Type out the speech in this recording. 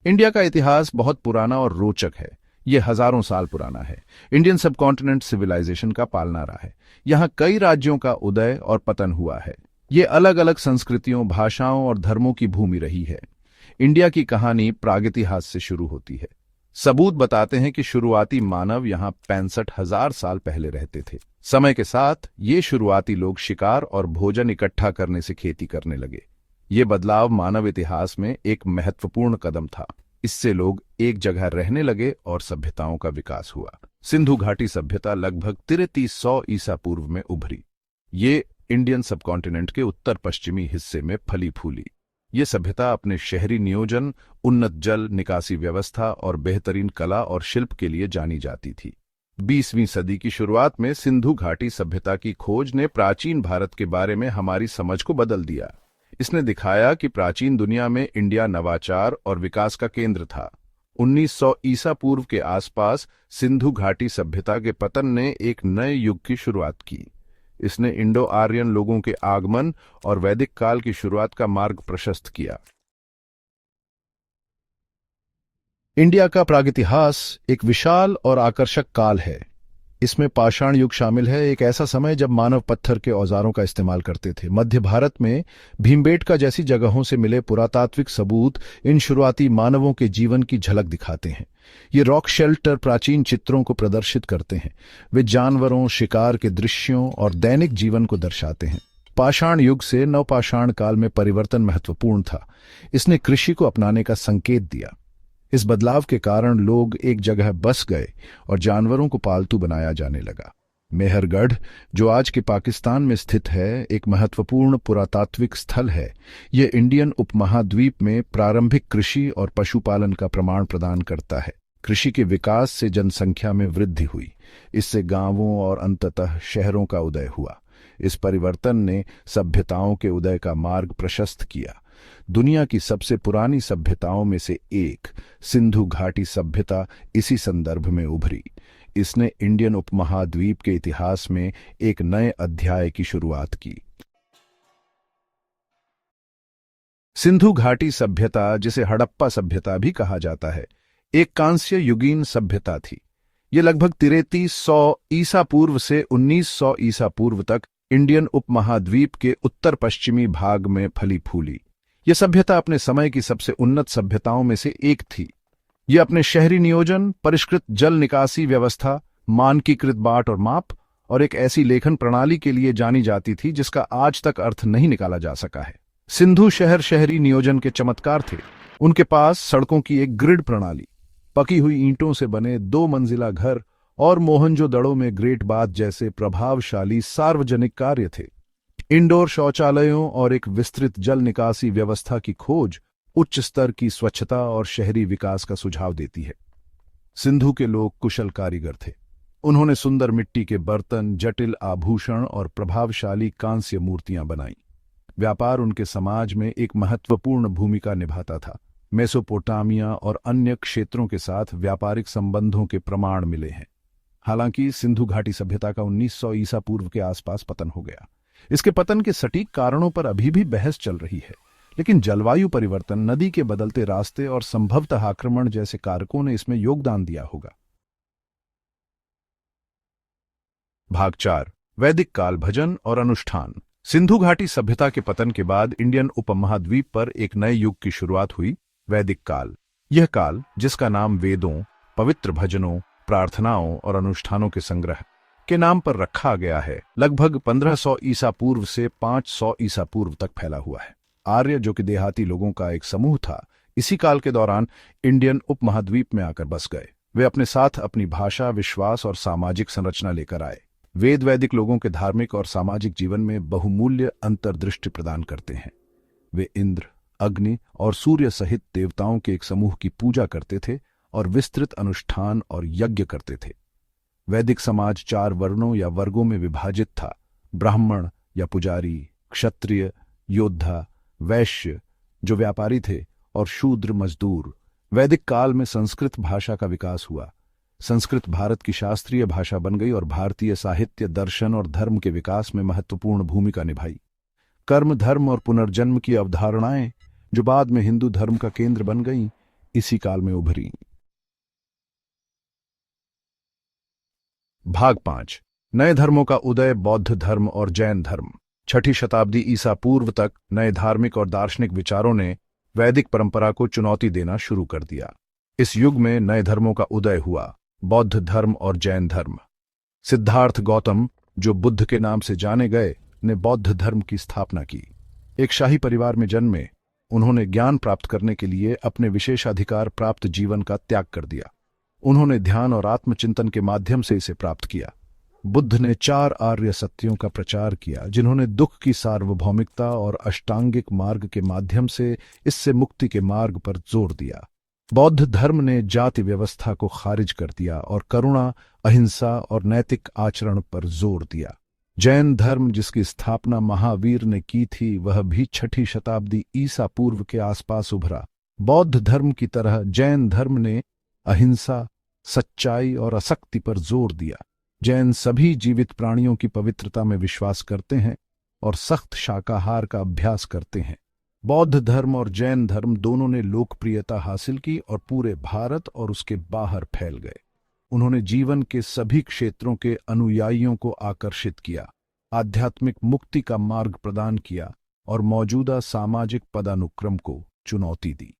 India का इतिहास बहुत पुराना और रोचक है। ये हजारों साल पुराना है। इंडियन सबकॉन्टिनेंट सिविलाइजेशन का पालनारा है। यहाँ कई राज्यों का उदय और पतन हुआ है। ये अलग अलग संस्कृतियों, भाषाओं और धर्मों की भूमि रही है। इंडिया की कहानी प्रागैतिहास से शुरू होती है। सबूत बताते हैं कि शुरुआती मानव यहाँ 65,000 साल पहले रहते थे। समय के साथ ये शुरुआती लोग शिकार और भोजन इकट्ठा करने से खेती करने लगे। ये बदलाव मानव इतिहास में एक महत्वपूर्ण कदम था। इससे लोग एक जगह रहने लगे और सभ्यताओं का विकास हुआ। सिंधु घाटी सभ्यता लगभग 3300 ईसा पूर्व में उभरी। ये इंडियन सबकॉन्टिनेंट के उत्तर पश्चिमी हिस्से में फली फूली। ये सभ्यता अपने शहरी नियोजन, उन्नत जल निकासी व्यवस्था और बेहतरीन कला और शिल्प के लिए जानी जाती थी। 20वीं सदी की शुरुआत में सिंधु घाटी सभ्यता की खोज ने प्राचीन भारत के बारे में हमारी समझ को बदल दिया। इसने दिखाया कि प्राचीन दुनिया में इंडिया नवाचार और विकास का केंद्र था। 1900 ईसा पूर्व के आसपास सिंधु घाटी सभ्यता के पतन ने एक नए युग की शुरुआत की। इसने इंडो आर्यन लोगों के आगमन और वैदिक काल की शुरुआत का मार्ग प्रशस्त किया। इंडिया का प्रागैतिहास एक विशाल और आकर्षक काल है। इसमें पाषाण युग शामिल है, एक ऐसा समय जब मानव पत्थर के औजारों का इस्तेमाल करते थे। मध्य भारत में भीमबेटका जैसी जगहों से मिले पुरातात्विक सबूत इन शुरुआती मानवों के जीवन की झलक दिखाते हैं। ये रॉक शेल्टर प्राचीन चित्रों को प्रदर्शित करते हैं। वे जानवरों, शिकार के दृश्यों और दैनिक जीवन को दर्शाते हैं। पाषाण युग से नवपाषाण काल में परिवर्तन महत्वपूर्ण था। इसने कृषि को अपनाने का संकेत दिया। इस बदलाव के कारण लोग एक जगह बस गए और जानवरों को पालतू बनाया जाने लगा। मेहरगढ़, जो आज के पाकिस्तान में स्थित है, एक महत्वपूर्ण पुरातात्विक स्थल है। यह इंडियन उपमहाद्वीप में प्रारंभिक कृषि और पशुपालन का प्रमाण प्रदान करता है। कृषि के विकास से जनसंख्या में वृद्धि हुई। इससे गांवों और अंततः शहरों का उदय हुआ। इस परिवर्तन ने सभ्यताओं के उदय का मार्ग प्रशस्त किया। दुनिया की सबसे पुरानी सभ्यताओं में से एक सिंधु घाटी सभ्यता इसी संदर्भ में उभरी। इसने इंडियन उपमहाद्वीप के इतिहास में एक नए अध्याय की शुरुआत की। सिंधु घाटी सभ्यता, जिसे हड़प्पा सभ्यता भी कहा जाता है, एक कांस्य युगीन सभ्यता थी। यह लगभग 3300 ईसा पूर्व से 1900 ईसा पूर्व तक इंडियन उपमहाद्वीप के उत्तर पश्चिमी भाग में फली फूली। यह सभ्यता अपने समय की सबसे उन्नत सभ्यताओं में से एक थी। यह अपने शहरी नियोजन, परिष्कृत जल निकासी व्यवस्था, मानकीकृत बाट और माप और एक ऐसी लेखन प्रणाली के लिए जानी जाती थी जिसका आज तक अर्थ नहीं निकाला जा सका है। सिंधु शहर शहरी नियोजन के चमत्कार थे। उनके पास सड़कों की एक ग्रिड प्रणाली, पकी हुई ईंटों से बने 2 मंजिला घर और मोहनजोदड़ो में ग्रेट बाथ जैसे प्रभावशाली सार्वजनिक कार्य थे। इंडोर शौचालयों और एक विस्तृत जल निकासी व्यवस्था की खोज उच्च स्तर की स्वच्छता और शहरी विकास का सुझाव देती है। सिंधु के लोग कुशल कारीगर थे। उन्होंने सुंदर मिट्टी के बर्तन, जटिल आभूषण और प्रभावशाली कांस्य मूर्तियां बनाईं। व्यापार उनके समाज में एक महत्वपूर्ण भूमिका निभाता था। मेसोपोटामिया और अन्य क्षेत्रों के साथ व्यापारिक संबंधों के प्रमाण मिले हैं। हालांकि सिंधु घाटी सभ्यता का 1900 ईसा पूर्व के आसपास पतन हो गया। इसके पतन के सटीक कारणों पर अभी भी बहस चल रही है, लेकिन जलवायु परिवर्तन, नदी के बदलते रास्ते और संभवतः आक्रमण जैसे कारकों ने इसमें योगदान दिया होगा। भाग 4, वैदिक काल, भजन और अनुष्ठान। सिंधु घाटी सभ्यता के पतन के बाद इंडियन उपमहाद्वीप पर एक नए युग की शुरुआत हुई, वैदिक काल। यह काल, जिसका नाम वेदों, पवित्र भजनों, प्रार्थनाओं और अनुष्ठानों के संग्रह के नाम पर रखा गया है, लगभग 1500 ईसा पूर्व से 500 ईसा पूर्व तक फैला हुआ है। आर्य, जो कि देहाती लोगों का एक समूह था, इसी काल के दौरान इंडियन उपमहाद्वीप में आकर बस गए। वे अपने साथ अपनी भाषा, विश्वास और सामाजिक संरचना लेकर आए। वेद वैदिक लोगों के धार्मिक और सामाजिक जीवन में बहुमूल्य अंतर्दृष्टि प्रदान करते हैं। वे इंद्र, अग्नि और सूर्य सहित देवताओं के एक समूह की पूजा करते थे और विस्तृत अनुष्ठान और यज्ञ करते थे। वैदिक समाज 4 वर्णों या वर्गों में विभाजित था: ब्राह्मण या पुजारी, क्षत्रिय, योद्धा, वैश्य जो व्यापारी थे, और शूद्र मजदूर। वैदिक काल में संस्कृत भाषा का विकास हुआ। संस्कृत भारत की शास्त्रीय भाषा बन गई और भारतीय साहित्य, दर्शन और धर्म के विकास में महत्वपूर्ण भूमिका निभाई। कर्म, धर्म और पुनर्जन्म की अवधारणाएं, जो बाद में हिंदू धर्म का केंद्र बन गईं, इसी काल में उभरी। भाग 5। नए धर्मों का उदय, बौद्ध धर्म और जैन धर्म। 6ठी शताब्दी ईसा पूर्व तक नए धार्मिक और दार्शनिक विचारों ने वैदिक परंपरा को चुनौती देना शुरू कर दिया। इस युग में नए धर्मों का उदय हुआ, बौद्ध धर्म और जैन धर्म। सिद्धार्थ गौतम, जो बुद्ध के नाम से जाने गए, ने बौद्ध धर्म की स्थापना की। एक शाही परिवार में जन्मे, उन्होंने ज्ञान प्राप्त करने के लिए अपने विशेषाधिकार प्राप्त जीवन का त्याग कर दिया। उन्होंने ध्यान और आत्मचिंतन के माध्यम से इसे प्राप्त किया। बुद्ध ने 4 आर्य सत्यों का प्रचार किया, जिन्होंने दुख की सार्वभौमिकता और अष्टांगिक मार्ग के माध्यम से इससे मुक्ति के मार्ग पर जोर दिया। बौद्ध धर्म ने जाति व्यवस्था को खारिज कर दिया और करुणा, अहिंसा और नैतिक आचरण पर जोर दिया। जैन धर्म, जिसकी स्थापना महावीर ने की थी, वह भी 6ठी शताब्दी ईसा पूर्व के आसपास उभरा। बौद्ध धर्म की तरह जैन धर्म ने अहिंसा, सच्चाई और असक्ति पर जोर दिया। जैन सभी जीवित प्राणियों की पवित्रता में विश्वास करते हैं और सख्त शाकाहार का अभ्यास करते हैं। बौद्ध धर्म और जैन धर्म दोनों ने लोकप्रियता हासिल की और पूरे भारत और उसके बाहर फैल गए। उन्होंने जीवन के सभी क्षेत्रों के अनुयायियों को आकर्षित किया, आध्यात्मिक मुक्ति का मार्ग प्रदान किया और मौजूदा सामाजिक पदानुक्रम को चुनौती दी।